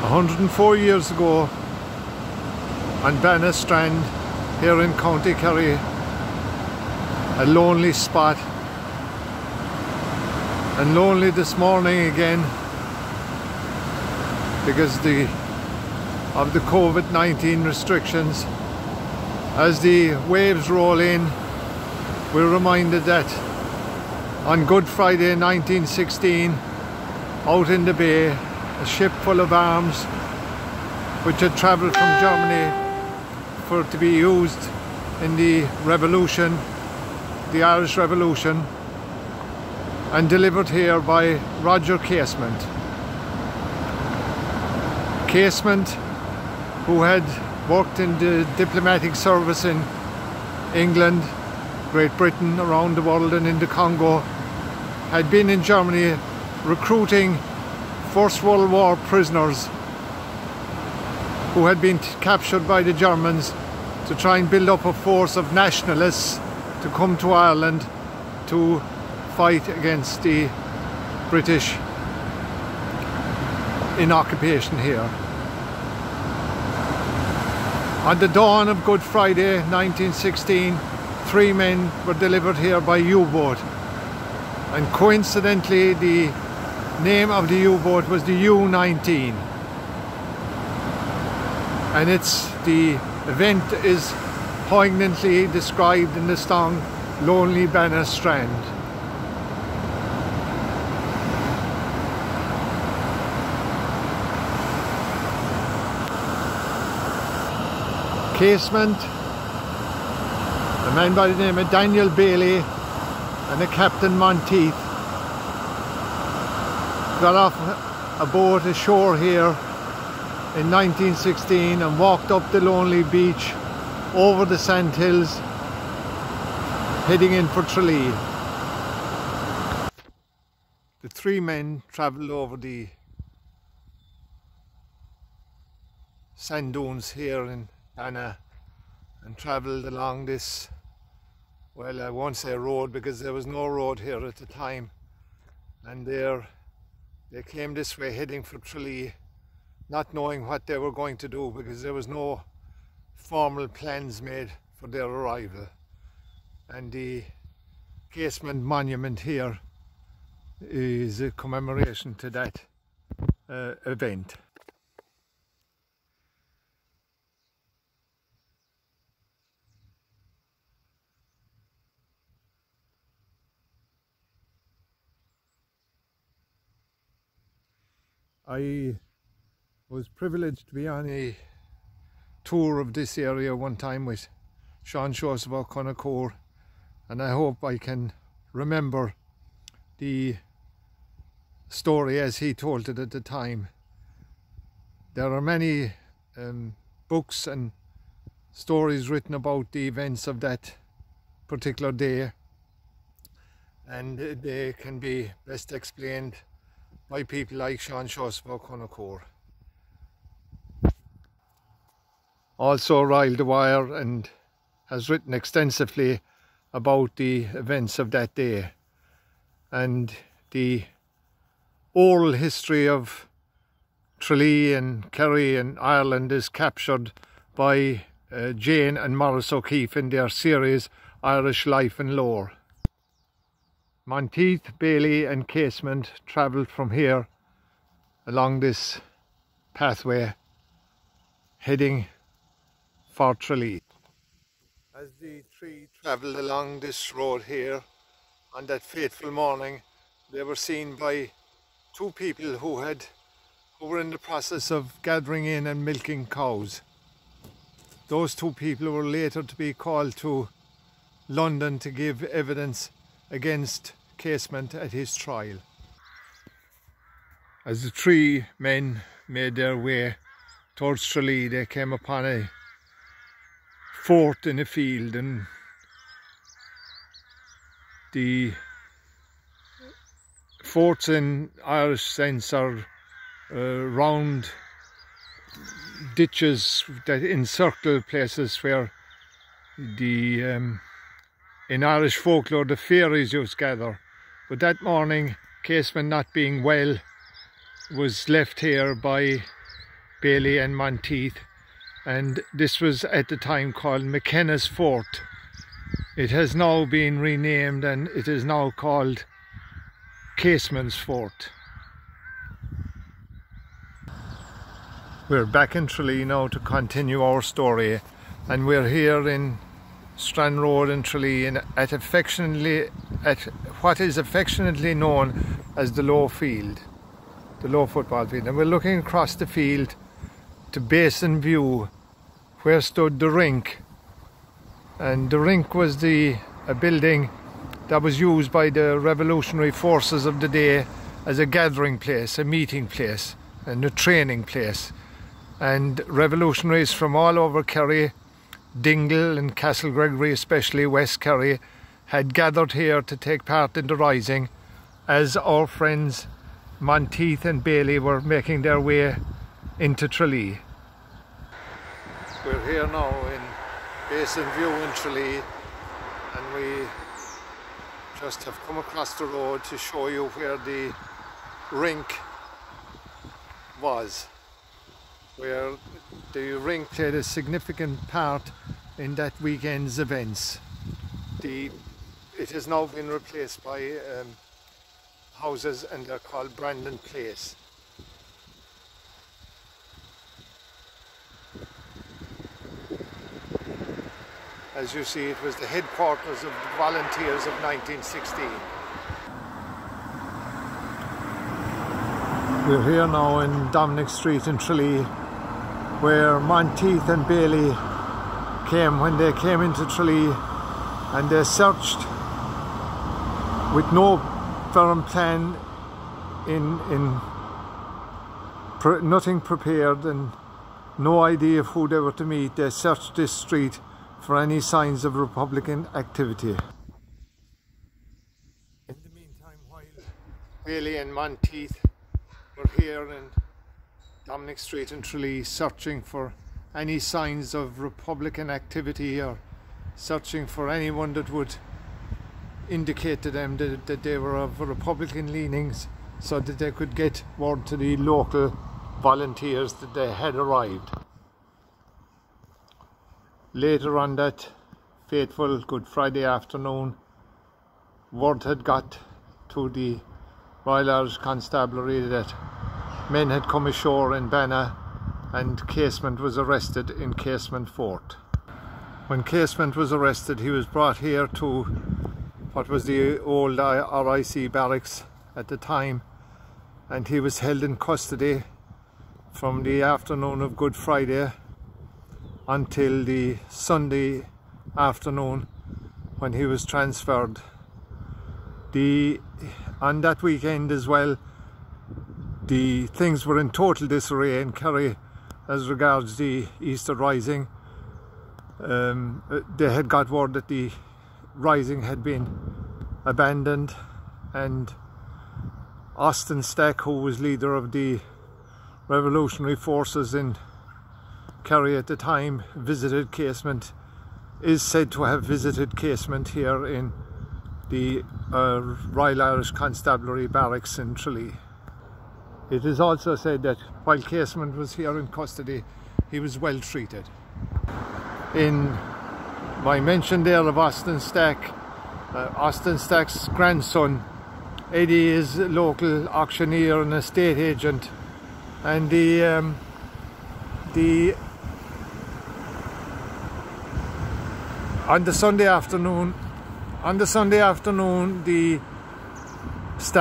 104 years ago on Banna Strand here in County Kerry, a lonely spot, and lonely this morning again because of the COVID-19 restrictions. As the waves roll in, we're reminded that on Good Friday 1916, out in the bay, a ship full of arms which had travelled from Germany for to be used in the revolution, the Irish Revolution, and delivered here by Roger Casement. Casement, who had worked in the diplomatic service in England, Great Britain, around the world and in the Congo, had been in Germany recruiting First World War prisoners who had been captured by the Germans to try and build up a force of nationalists to come to Ireland to fight against the British in occupation here. On the dawn of Good Friday 1916, 3 men were delivered here by U-boat, and coincidentally the name of the U-boat was the U-19, and the event is poignantly described in the song Lonely Banna Strand. Casement, a man by the name of Daniel Bailey, and a Captain Monteith got off a boat ashore here in 1916 and walked up the lonely beach over the sandhills heading in for Tralee. The 3 men travelled over the sand dunes here in Banna and travelled along this, well, I won't say road because there was no road here at the time, and they came this way heading for Tralee, not knowing what they were going to do because there was no formal plans made for their arrival. And the Casement monument here is a commemoration to that event. I was privileged to be on a tour of this area one time with Sean Joseph O'Connor, and I hope I can remember the story as he told it at the time. There are many books and stories written about the events of that particular day, and they can be best explained by people like Sean Joseph O'Connor. Also riled the wire and has written extensively about the events of that day, and the oral history of Tralee and Kerry and Ireland is captured by Jane and Maurice O'Keefe in their series Irish Life and Lore. Monteith, Bailey and Casement travelled from here along this pathway heading for Tralee. As the 3 travelled along this road here on that fateful morning, they were seen by 2 people who were in the process of gathering in and milking cows. Those 2 people were later to be called to London to give evidence against Casement at his trial. As the 3 men made their way towards Tralee, they came upon a fort in a field, and the forts in Irish sense are round ditches that encircle places where in Irish folklore the fairies used to gather. But that morning, Casement, not being well, was left here by Bailey and Monteith, and this was at the time called McKennas Fort. It has now been renamed and it is now called Casement Fort. We're back in Tralee now to continue our story, and we're here in Strand Road in Tralee at what is affectionately known as the Low Field, the Low Football Field. And we're looking across the field to Basin View, where stood the rink. And the rink was a building that was used by the revolutionary forces of the day as a gathering place, a meeting place, and a training place. And revolutionaries from all over Kerry, Dingle and Castle Gregory, especially West Kerry, had gathered here to take part in the rising, as our friends Monteith and Bailey were making their way into Tralee. We're here now in Basin View in Tralee, and we just have come across the road to show you where the rink was, where the rink played a significant part in that weekend's events. It has now been replaced by houses, and they're called Brandon Place. As you see, it was the headquarters of the volunteers of 1916. We're here now in Dominic Street in Tralee, where Monteith and Bailey came when they came into Tralee, and they searched with no firm plan, nothing prepared and no idea of who they were to meet. They searched this street for any signs of Republican activity. In the meantime, while Bailey and Monteith were here in Dominic Street in Tralee searching for any signs of Republican activity, or searching for anyone that would indicate to them that they were of Republican leanings, so that they could get word to the local volunteers that they had arrived. Later on that fateful Good Friday afternoon, word had got to the Royal Irish Constabulary that men had come ashore in Banna, and Casement was arrested in Casement Fort. When Casement was arrested, he was brought here to what was the old RIC barracks at the time, and he was held in custody from the afternoon of Good Friday until the Sunday afternoon, when he was transferred. On that weekend as well, the things were in total disarray in Kerry as regards the Easter Rising. They had got word that the rising had been abandoned, and Austin Stack, who was leader of the revolutionary forces in Kerry at the time, visited Casement, is said to have visited Casement here in the Royal Irish Constabulary barracks in Tralee. It is also said that while Casement was here in custody, he was well treated. In my mention there of Austin Stack, Austin Stack's grandson Eddie is a local auctioneer and estate agent, and on the Sunday afternoon, the